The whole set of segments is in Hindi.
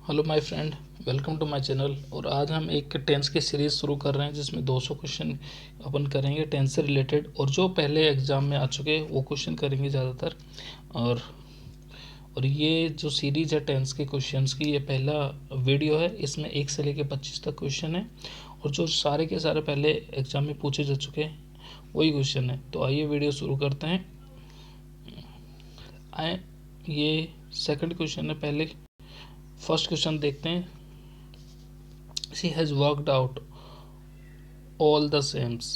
Hello my friend, welcome to my channel. और आज हम एक टेंस की सीरीज़ शुरू कर रहे हैं जिसमें 200 क्वेश्चन अपन करेंगे टेंस से रिलेटेड। और जो पहले एग्ज़ाम में आ चुके हैं वो क्वेश्चन करेंगे ज़्यादातर। और और ये जो सीरीज़ है टेंस के क्वेश्चंस की, ये पहला वीडियो है। इसमें 1 से लेकर 25 तक क्वेश्चन है और जो सारे के सारे पहले एग्ज़ाम में पूछे जा चुके हैं वही क्वेश्चन है। तो आइए वीडियो शुरू करते हैं। ये सेकंड क्वेश्चन है। पहले फर्स्ट क्वेश्चन देखते हैं। She has worked out all the sums.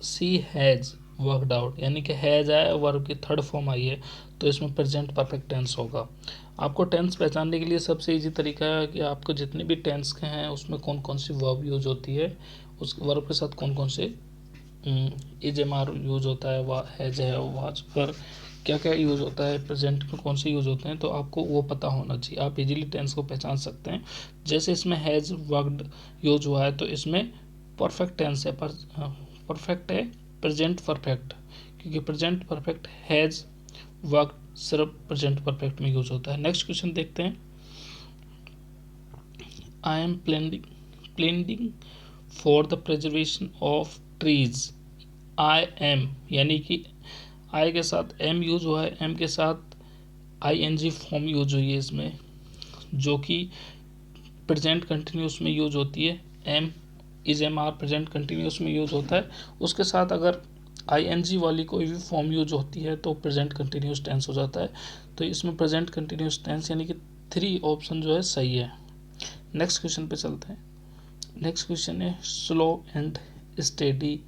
She has worked out यानी कि हैज़ आया, वर्ब की थर्ड फॉर्म आई है, तो इसमें प्रेजेंट परफेक्ट टेंस होगा। आपको टेंस पहचानने के लिए सबसे इजी तरीका है कि आपको जितने भी टेंस के हैं उसमें कौन कौन सी वर्ब यूज होती है, उस वर्ब के साथ कौन कौन से इज एम आर यूज होता है, वह हैज है, वाज पर क्या क्या यूज होता है, प्रेजेंट में कौन से यूज होते हैं, तो आपको वो पता होना चाहिए। आप इजीली टेंस को पहचान सकते हैं। जैसे इसमें हैज़ वर्कड यूज हुआ है तो इसमें परफेक्ट टेंस है, परफेक्ट है, प्रेजेंट परफेक्ट, क्योंकि प्रेजेंट परफेक्ट हैज़ वर्कड सिर्फ प्रेजेंट परफेक्ट में यूज होता है। नेक्स्ट क्वेश्चन देखते हैं। I am planning for the preservation of trees. I am यानी कि आई के साथ एम यूज हुआ है, एम के साथ I N G form use हुई है इसमें, जो कि प्रेजेंट कंटिन्यूस में यूज होती है। Am is am are present continuous में यूज होता है। उसके साथ अगर आई एन जी वाली कोई भी फॉर्म यूज होती है तो प्रेजेंट कंटिन्यूस टेंस हो जाता है। तो इसमें प्रेजेंट कंटिन्यूस टेंस यानी कि 3 ऑप्शन जो है सही है। नेक्स्ट क्वेश्चन पे चलते हैं। नेक्स्ट क्वेश्चन है slow and steady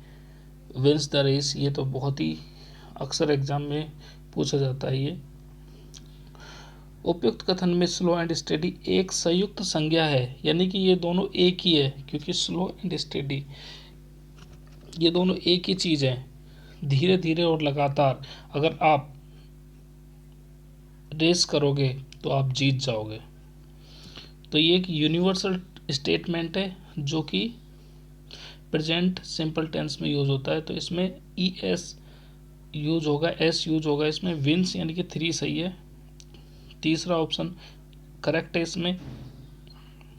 wins the race. ये तो बहुत ही अक्सर एग्जाम में पूछा जाता है। ये उपयुक्त कथन में स्लो एंड स्टेडी एक संयुक्त संज्ञा है, यानी कि ये दोनों एक ही है, क्योंकि स्लो एंड स्टेडी ये दोनों एक ही चीज है। धीरे धीरे और लगातार अगर आप रेस करोगे तो आप जीत जाओगे। तो ये एक यूनिवर्सल स्टेटमेंट है जो कि प्रेजेंट सिंपल टेंस में यूज होता है। तो इसमें ई एस यूज होगा, एस यूज होगा इसमें। विंस यानी कि 3 सही है। तीसरा ऑप्शन करेक्ट है इसमें।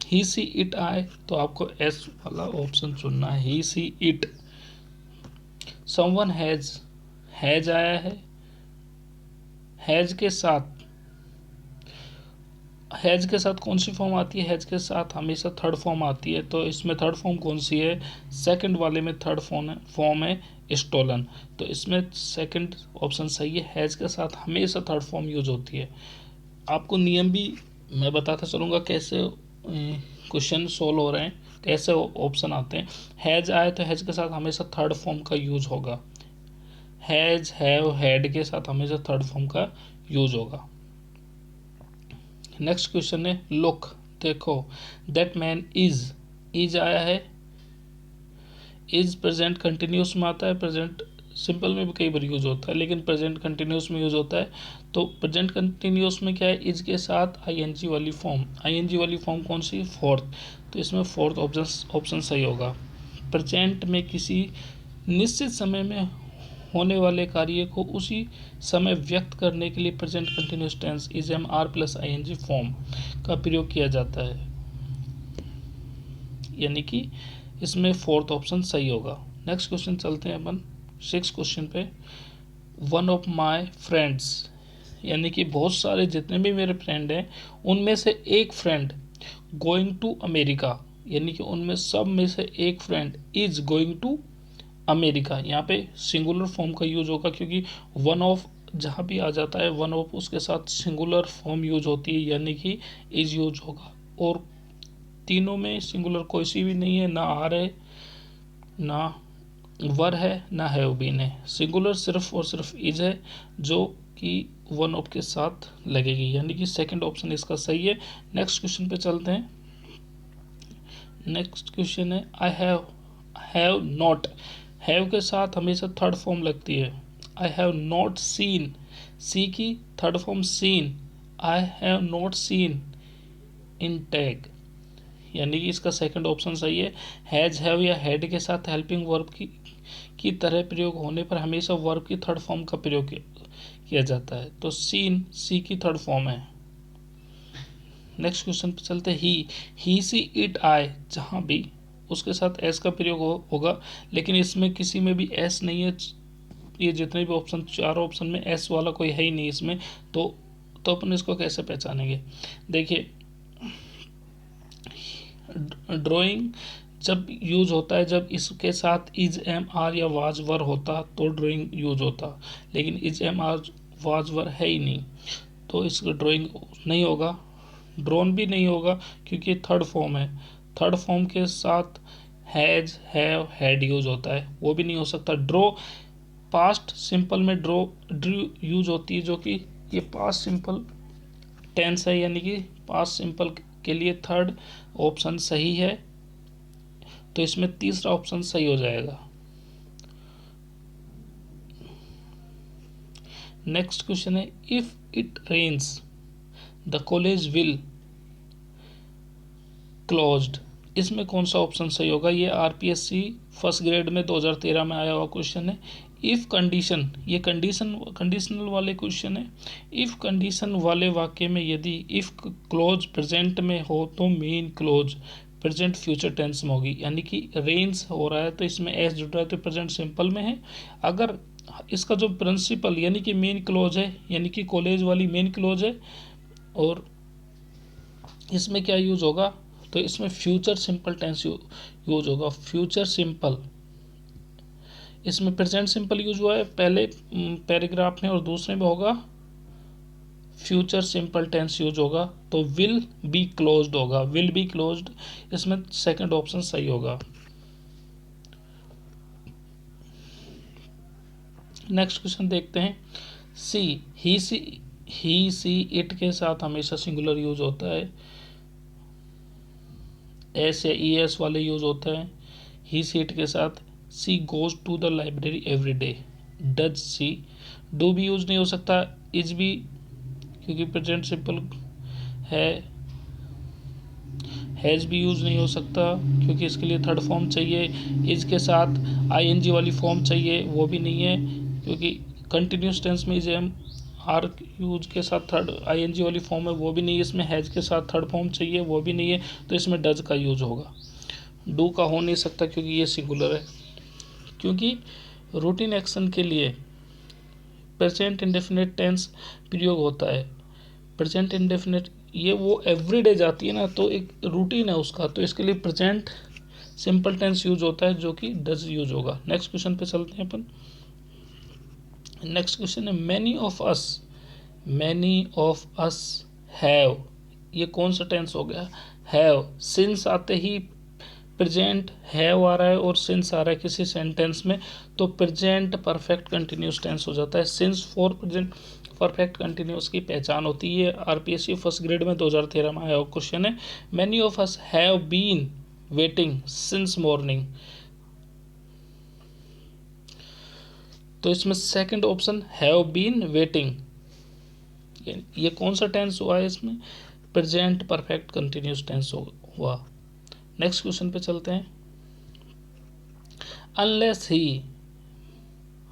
ही सी इट आए तो आपको एस वाला ऑप्शन चुनना है, ही सी इट। समवन हैज आया है, हैज के साथ कौन सी फॉर्म आती है? हैज के साथ हमेशा थर्ड फॉर्म आती है। तो इसमें थर्ड फॉर्म कौन सी है? सेकंड वाले में थर्ड फॉर्म है स्टोलन। तो इसमें सेकंड ऑप्शन सही है। हैज के साथ हमेशा थर्ड फॉर्म यूज होती है। आपको नियम भी मैं बताता चलूँगा कैसे क्वेश्चन सोल्व हो रहे हैं, कैसे ऑप्शन आते हैं। हैज आए तो हैज के साथ हमेशा थर्ड फॉर्म का यूज होगा। हैज, हैव, हैड के साथ हमेशा थर्ड फॉर्म का यूज होगा। नेक्स्ट क्वेश्चन है लुक, देखो। दैट मैन इज आया है। इज प्रेजेंट कंटिन्यूस में आता है, प्रेजेंट सिंपल में भी कई बार यूज होता है, लेकिन प्रेजेंट कंटिन्यूस में यूज होता है। तो प्रेजेंट कंटिन्यूस में क्या है? इज के साथ आईएनजी वाली फॉर्म। आईएनजी वाली फॉर्म कौन सी? फोर्थ। तो इसमें फोर्थ ऑप्शन सही होगा। प्रेजेंट में किसी निश्चित समय में होने वाले कार्य को उसी समय व्यक्त करने के लिए present continuous tense is am are plus ING form का प्रयोग किया जाता है, यानी कि इसमें फोर्थ ऑप्शन सही होगा। नेक्स्ट क्वेश्चन चलते हैं अपन 6 क्वेश्चन पे। वन ऑफ माई फ्रेंड्स यानी कि बहुत सारे जितने भी मेरे फ्रेंड हैं उनमें से एक फ्रेंड गोइंग टू अमेरिका, यानी कि उनमें सब में से एक friend is going to America. यहाँ पे सिंगुलर फॉर्म का यूज होगा, क्योंकि वन ऑफ जहाँ भी आ जाता है वन ऑफ उसके साथ सिंगुलर फॉर्म यूज होती है, यानी कि इज यूज होगा। और तीनों में सिंगुलर कोई सी भी नहीं है, ना आर है, ना वर है, ना हैव बीन है। सिंगुलर सिर्फ और सिर्फ इज है जो कि वन ऑफ के साथ लगेगी, यानी कि सेकंड ऑप्शन इसका सही है। नेक्स्ट क्वेश्चन पे चलते हैं। नेक्स्ट क्वेश्चन है आई हैव नॉट। हैव के साथ हमेशा थर्ड फॉर्म लगती है। I have not seen, see की third form seen. I have not seen in tag, यानी कि इसका सेकंड ऑप्शन सही है। हैज, हैव या हैड के साथ हेल्पिंग वर्ब की तरह प्रयोग होने पर हमेशा वर्ब की थर्ड फॉर्म का प्रयोग किया जाता है। तो सीन सी की थर्ड फॉर्म है। नेक्स्ट क्वेश्चन पे चलते हैं। ही सी इट आई, जहाँ भी उसके साथ एस का प्रयोग होगा, लेकिन इसमें किसी में भी एस नहीं है। ये जितने भी ऑप्शन, चारों ऑप्शन में एस वाला कोई है ही नहीं इसमें, तो अपन इसको कैसे पहचानेंगे? देखिए, ड्राइंग जब यूज होता है, जब इसके साथ इज एम आर या वाज वर होता तो ड्राइंग यूज होता, लेकिन is am are was were है ही नहीं, तो इसका ड्राइंग नहीं होगा। ड्रोन भी नहीं होगा क्योंकि थर्ड फॉर्म है। थर्ड फॉर्म के साथ हैज, हैव, हैड यूज होता है, वो भी नहीं हो सकता। ड्रॉ, पास्ट सिंपल में ड्रू यूज होती है, जो कि ये पास्ट सिंपल टेंस है, यानी कि पास्ट सिंपल के लिए थर्ड ऑप्शन सही है, तो इसमें तीसरा ऑप्शन सही हो जाएगा। नेक्स्ट क्वेश्चन है, if it rains the college will closed. इसमें कौन सा ऑप्शन सही होगा? ये आरपीएससी फर्स्ट ग्रेड में 2013 में आया हुआ क्वेश्चन है। इफ कंडीशन, ये कंडीशनल वाले क्वेश्चन है। इफ कंडीशन वाले वाक्य में यदि इफ क्लोज प्रेजेंट में हो तो main clause present future tense में होगी, यानी कि रेंस हो रहा है तो इसमें एस जुड़ रहा है तो प्रेजेंट सिंपल में है। अगर इसका जो प्रिंसिपल यानी कि मेन क्लोज है, यानी कि कॉलेज वाली मेन क्लोज है, और इसमें क्या यूज होगा? तो इसमें फ्यूचर सिंपल टेंस यूज होगा। फ्यूचर सिंपल, इसमें प्रेजेंट सिंपल यूज हुआ है पहले पैराग्राफ में, और दूसरे में होगा फ्यूचर सिंपल टेंस यूज होगा, तो विल बी क्लोज्ड होगा। विल बी क्लोज्ड, इसमें सेकंड ऑप्शन सही होगा। नेक्स्ट क्वेश्चन देखते हैं। सी, ही सी इट के साथ हमेशा सिंगुलर यूज होता है। एस या ई एस वाले यूज होता है। ही सी इट के साथ she goes to the library every day. Does she, do भी यूज नहीं हो सकता, इज भी, क्योंकि प्रेजेंट सिंपल है। हैज़ भी यूज नहीं हो सकता क्योंकि इसके लिए थर्ड फॉर्म चाहिए। इज के साथ आईएनजी वाली फॉर्म चाहिए, वो भी नहीं है क्योंकि कंटिन्यूस टेंस में इज एम आर यूज के साथ थर्ड आईएनजी वाली फॉर्म है, वो भी नहीं है। इसमें हैज के साथ थर्ड फॉर्म चाहिए, वो भी नहीं है, तो इसमें डज का यूज होगा। डू का हो नहीं सकता क्योंकि ये सिंगुलर है। क्योंकि रूटीन एक्शन के लिए प्रेजेंट इंडेफिनिट टेंस प्रयोग होता है। प्रेजेंट इंडेफिनिट ये वो एवरीडे जाती है ना, तो एक रूटीन है उसका, तो इसके लिए प्रेजेंट सिंपल टेंस यूज होता है, जो कि डज यूज होगा। नेक्स्ट क्वेश्चन पे चलते हैं अपन। नेक्स्ट क्वेश्चन है, मैनी ऑफ अस हैव। ये कौन सा टेंस हो गया? हैव। सिंस आते ही प्रेजेंट हैव आ रहा है और सिंस आ रहा है किसी सेंटेंस में, तो प्रेजेंट परफेक्ट कंटिन्यूस टेंस हो जाता है। Since for present perfect continuous की पहचान होती है। आरपीएससी फर्स्ट ग्रेड में 2013 में आया क्वेश्चन है। Many of us have been waiting since morning, तो इसमें second option have been waiting. ये कौन सा टेंस हुआ है? इसमें प्रेजेंट परफेक्ट कंटिन्यूस टेंस हुआ। नेक्स्ट क्वेश्चन पे चलते हैं। Unless he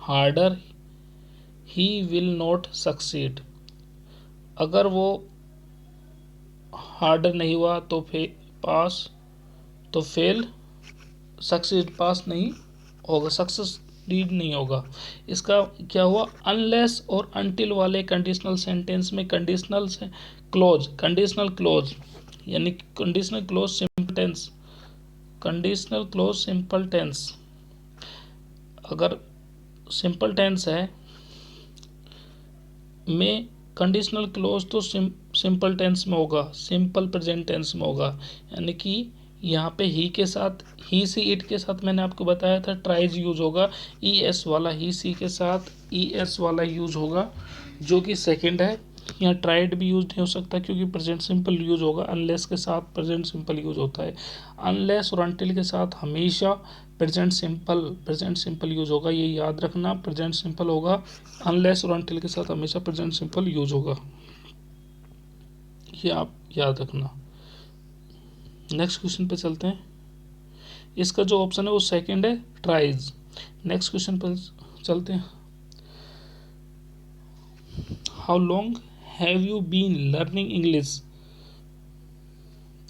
harder he will not succeed. अगर वो हार्डर नहीं हुआ तो पास, तो फेल, सक्सीड पास नहीं होगा, सक्सेसफुल नहीं होगा। इसका क्या हुआ? अनलेस और अनटिल वाले कंडीशनल सेंटेंस में कंडीशनल क्लोज यानी conditional clause simple tense, conditional clause simple tense, अगर सिंपल टेंस है में कंडीशनल क्लोज तो सिंपल टेंस में होगा, सिंपल प्रेजेंट टेंस में होगा। यानी कि यहाँ पे ही के साथ, ही सी इट के साथ मैंने आपको बताया था ट्राइज यूज होगा। ई एस वाला ही सी के साथ ई एस वाला यूज होगा, जो कि सेकंड है। यहाँ ट्राइड भी यूज नहीं हो सकता क्योंकि प्रेजेंट सिंपल यूज होगा। अनलेस के साथ प्रेजेंट सिंपल यूज होता है। अनलेस और अनटिल के साथ हमेशा प्रेजेंट सिंपल यूज होगा, ये याद रखना। प्रेजेंट सिंपल होगा, अनलेस और अनटिल के साथ हमेशा प्रेजेंट सिंपल यूज होगा, ये आप याद रखना। नेक्स्ट क्वेश्चन पे चलते हैं। इसका जो ऑप्शन है वो सेकंड है, ट्राइज। नेक्स्ट क्वेश्चन पर चलते हैं। How long have you been learning English?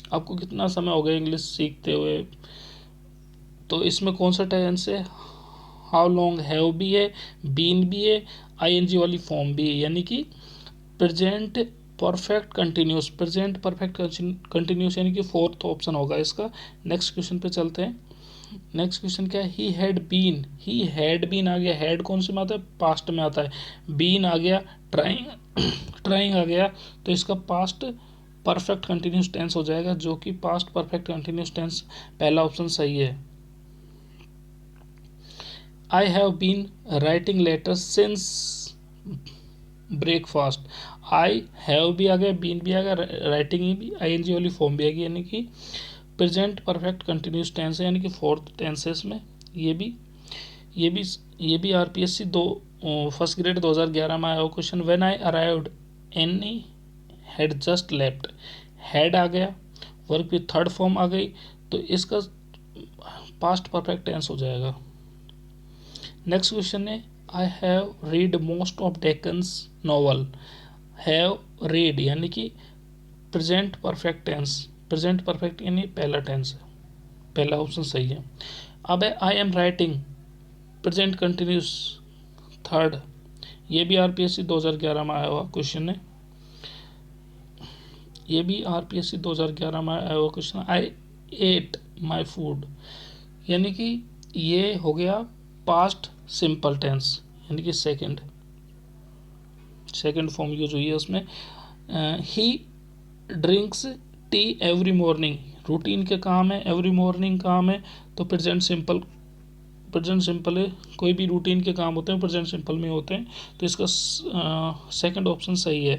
आपको कितना समय हो गया इंग्लिश सीखते हुए? तो इसमें कौन सा टेंस है? हाउ लॉन्ग हैव भी है, बीन भी है, आईएनजी वाली फॉर्म भी है, यानी कि present perfect continuous, present perfect continuous, यानी कि फोर्थ ऑप्शन होगा इसका। नेक्स्ट क्वेश्चन पे चलते हैं। नेक्स्ट क्वेश्चन क्या है? ही हैड बीन आ गया, हैड कौन से में आता है? पास्ट में आता है। बीन आ गया, ट्राइंग ट्राइंग आ गया, तो इसका पास्ट परफेक्ट कंटिन्यूस टेंस हो जाएगा, जो कि पास्ट परफेक्ट कंटिन्यूस टेंस पहला ऑप्शन सही है। I have been writing letters since breakfast. I have भी आ गया, बीन भी आ गया, राइटिंग भी आईएनजी वाली फॉर्म भी आ गई, यानी कि प्रेजेंट परफेक्ट कंटिन्यूस टेंस है, यानी कि फोर्थ टेंस है इसमें। ये भी ये भी ये भी आरपीएससी दो फर्स्ट ग्रेड 2011 में आया हुआ question. When I arrived Annie had just left, had आ गया, वर्ब की थर्ड फॉर्म आ गई, तो इसका पास्ट परफेक्ट टेंस हो जाएगा। नेक्स्ट क्वेश्चन है I have read most of Dickens novel. Have read यानी कि present perfect tense, present perfect यानी पहला टेंस है, पहला ऑप्शन सही है। अब है I am writing, present continuous third, ये भी आरपीएससी 2011 में आया हुआ क्वेश्चन है। ये भी आरपीएससी 2011 में आया हुआ question. I at my food, यानी कि ये हो गया पास्ट सिंपल टेंस, यानी कि सेकंड फॉर्म यूज हुई है उसमें। ही drinks T every morning, routine के काम है, एवरी मॉर्निंग काम है, तो प्रेजेंट सिंपल है, कोई भी रूटीन के काम होते हैं प्रेजेंट सिंपल में होते हैं, तो इसका सेकंड ऑप्शन सही है।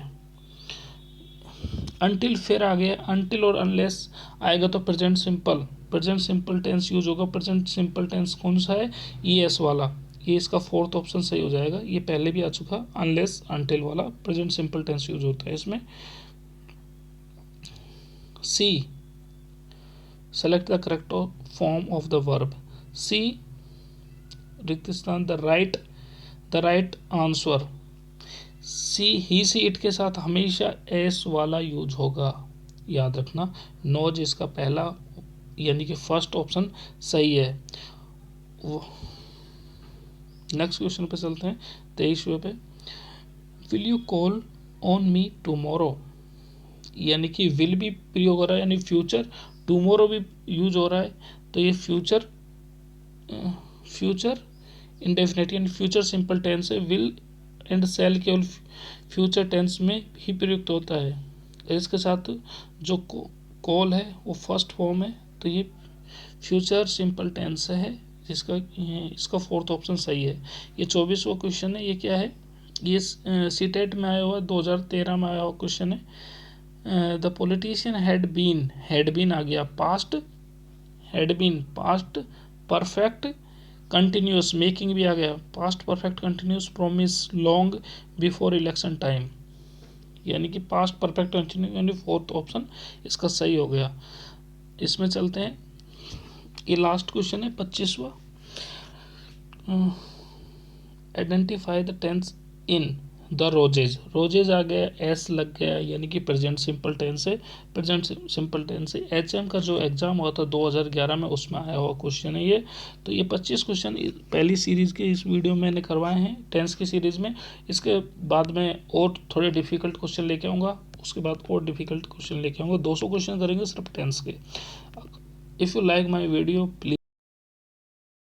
अनटिल फिर आ गया, अनटिल और अनलेस आएगा तो प्रेजेंट सिंपल टेंस यूज होगा। प्रेजेंट सिंपल टेंस कौन सा है? ईएस वाला, ये इसका फोर्थ ऑप्शन सही हो जाएगा। ये पहले भी आ चुका, अनलेस अनटिल वाला प्रेजेंट सिंपल टेंस यूज होता है इसमें। C select the correct form of the verb. C रिक्त स्थान, the right answer. She he she it के साथ हमेशा एस वाला यूज होगा, याद रखना। नोज इसका पहला यानी कि फर्स्ट ऑप्शन सही है। नेक्स्ट क्वेश्चन पे चलते हैं, 23वें पे। Will you call on me tomorrow, यानी कि विल भी प्रयोग हो रहा है, यानी फ्यूचर, टुमारो भी यूज हो रहा है, तो ये फ्यूचर इंडेफिनिट यानी फ्यूचर सिंपल टेंस है। विल एंड सेल केवल फ्यूचर टेंस में ही प्रयुक्त होता है। इसके साथ जो कॉल है वो फर्स्ट फॉर्म है, तो ये फ्यूचर सिंपल टेंस है, इसका फोर्थ ऑप्शन सही है। ये 24वां क्वेश्चन है। ये क्या है? ये सीटेट में आया हुआ 2013 में आया हुआ क्वेश्चन है। द पॉलिटिशियन हैड बीन आ गया, पास्ट परफेक्ट कंटिन्यूस, मेकिंग भी आ गया, past perfect continuous promise long before election time, यानी कि पास्ट परफेक्ट कंटिन्यूस, यानी फोर्थ ऑप्शन इसका सही हो गया। इसमें चलते हैं, ये लास्ट क्वेश्चन है 25वां। Identify the tense in the roses आ गया, एस लग गया, यानी कि प्रेजेंट सिंपल टेंस है, एचएम का जो एग्जाम हुआ था 2011 में, उसमें आया हुआ क्वेश्चन है ये। तो ये 25 क्वेश्चन पहली सीरीज के इस वीडियो में मैंने करवाए हैं टेंस की सीरीज में। इसके बाद में और थोड़े डिफिकल्ट क्वेश्चन लेके आऊँगा, उसके बाद और डिफिकल्ट क्वेश्चन लेके आऊँगा। 200 क्वेश्चन करेंगे सिर्फ टेंस के। If you like my video please